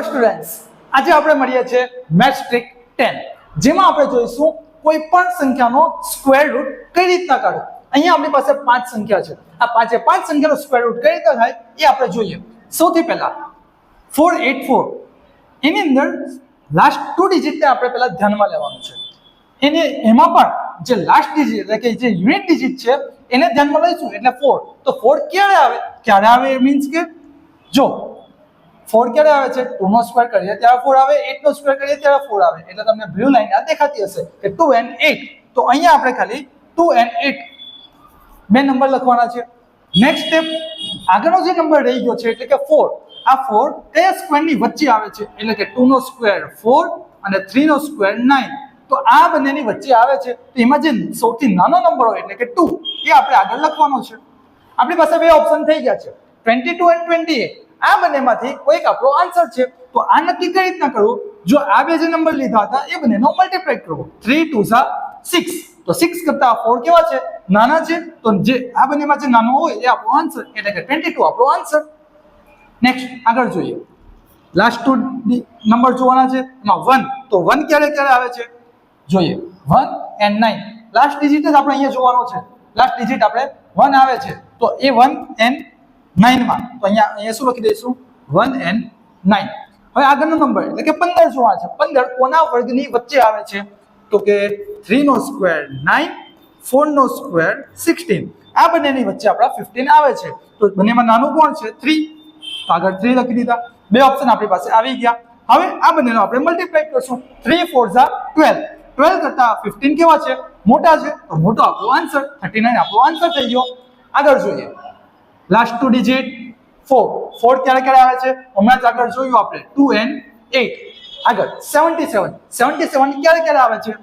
Students, આજે આપણે મળીએ છીએ મેથ્સ ટ્રિક 10 જેમાં આપણે જોઈશું કોઈ પણ સંખ્યાનો સ્ક્વેર રૂટ કઈ રીતના કાઢવો। અહીંયા આપણી પાસે પાંચ સંખ્યા છે, આ પાંચે પાંચ સંખ્યાનો સ્ક્વેર રૂટ કઈ રીતના થાય એ આપણે જોઈએ। સૌથી પહેલા 484 એની અંદર લાસ્ટ 2 ડિજિટને આપણે પહેલા ધ્યાનમાં લેવાનું છે। એમાં પણ જે લાસ્ટ ડિજિટ એટલે કે જે યુનિટ ડિજિટ છે એને ધ્યાનમાં લઈશું એટલે 4। તો 4 ક્યારે આવે એ મીન્સ કે જો 4 ક્યારે આવે છે 2 નો સ્ક્વેર કરીએ ત્યારે 4 આવે, 8 નો સ્ક્વેર કરીએ ત્યારે 4 આવે, એટલે તમને બ્લુ લાઈન આ દેખાતી હશે કે 2 and 8। તો અહીંયા આપણે ખાલી 2 and 8 બે નંબર લખવાના છે। નેક્સ્ટ સ્ટેપ, આગળનો જે નંબર રહી ગયો છે એટલે કે 4, આ 4 કયા સ્ક્વેરની વચ્ચે આવે છે એટલે કે 2 નો સ્ક્વેર 4 અને 3 નો સ્ક્વેર 9। તો આ બંનેની વચ્ચે આવે છે તો એમાં જે સૌથી નાનો નંબર હોય એટલે કે 2 એ આપણે આગળ લખવાનો છે। આપણી પાસે બે ઓપ્શન થઈ ગયા છે 22 and 28। આ બંનેમાંથી કોઈક આપણો આન્સર છે। તો આ નક્કી કઈ રીતના કરવું, જો આ બે જે નંબર લીધા હતા એ બંનેનો મલ્ટીપ્લાય કરવો, 3 2 6। તો 6 કરતા 4 કેવા છે નાના છે, તો જે આ બંનેમાં જે નાનો હોય એ આપણો આન્સર એટલે કે 22 આપણો આન્સર। નેક્સ્ટ આગળ જોઈએ, લાસ્ટ 2 નંબર જોવાના છે, એમાં 1। તો 1 ક્યારે આવે છે જોઈએ, 1 and 9 લાસ્ટ ડિજિટ જ આપણે અહીંયા જોવાનો છે, લાસ્ટ ડિજિટ આપણે 1 આવે છે તો એ 1 and 9 માં તો અહીંયા શું લખી દઈશું 1 and 9। હવે આગળનો નંબર એટલે કે 15 જોવાનો છે। 15 કોના વર્ગની વચ્ચે આવે છે તો કે 3 નો સ્ક્વેર 9, 4 નો સ્ક્વેર 16। આ બંનેની વચ્ચે આપણા 15 આવે છે તો બંનેમાં નાનું કોણ છે 3, તો આગળ 3 લખી દીધા। બે ઓપ્શન આપણી પાસે આવી ગયા। હવે આ બંનેનો આપણે મલ્ટીપ્લાય કરશું, 3 4 12। 12 કરતા 15 કેવા છે મોટા છે તો મોટો આપણો આન્સર 39 આપણો આન્સર થઈ ગયો। આગળ જોઈએ, લાસ્ટ 2 ડિજિટ 4 ક્યારે આવે છે હમણાં જ આગળ જોયું આપણે 2 and 8। આગળ 77 ક્યારે આવે છે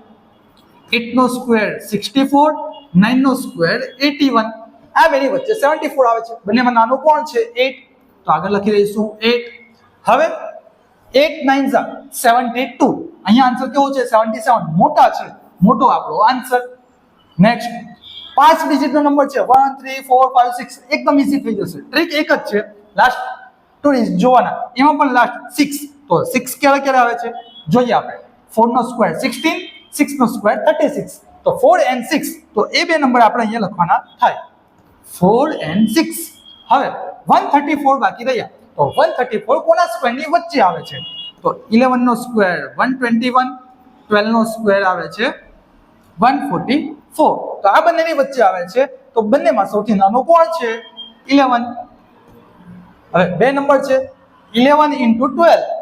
8 નો સ્ક્વેર 64, 9 નો સ્ક્વેર 81। આ બેની વચ્ચે 74 આવે છે, બંનેમાં નાનું કોણ છે 8, તો આગળ લખી દઈશું 8। હવે 8 9 72, અહીંયા આન્સર કેવો છે 77, મોટા છે, મોટો આપણો આન્સર। નેક્સ્ટ 5 ડિજિટનો નંબર છે 1 3 4 5 6, એકદમ ઈઝી થઈ જશે, ટ્રીક એક જ છે, લાસ્ટ 2 ડિજિટ જોવાના, એમાં પણ લાસ્ટ 6। તો 6 ક્યારે આવે છે જોઈએ આપણે, 4 નો સ્ક્વેર 16, 6 નો સ્ક્વેર 36। તો 4 and 6 તો એ બે નંબર આપણે અહીંયા લખવાના થાય, 4 and 6। હવે 134 બાકી રહ્યા, તો 134 કોના સ્ક્વેરની વચ્ચે આવે છે તો 11 નો સ્ક્વેર 121, 12 નો સ્ક્વેર આવે છે 144। તો આ બંનેની વચ્ચે આવે છે તો બંનેમાં સૌથી નાનો કોણ છે 11। હવે બે નંબર છે 11 into 12,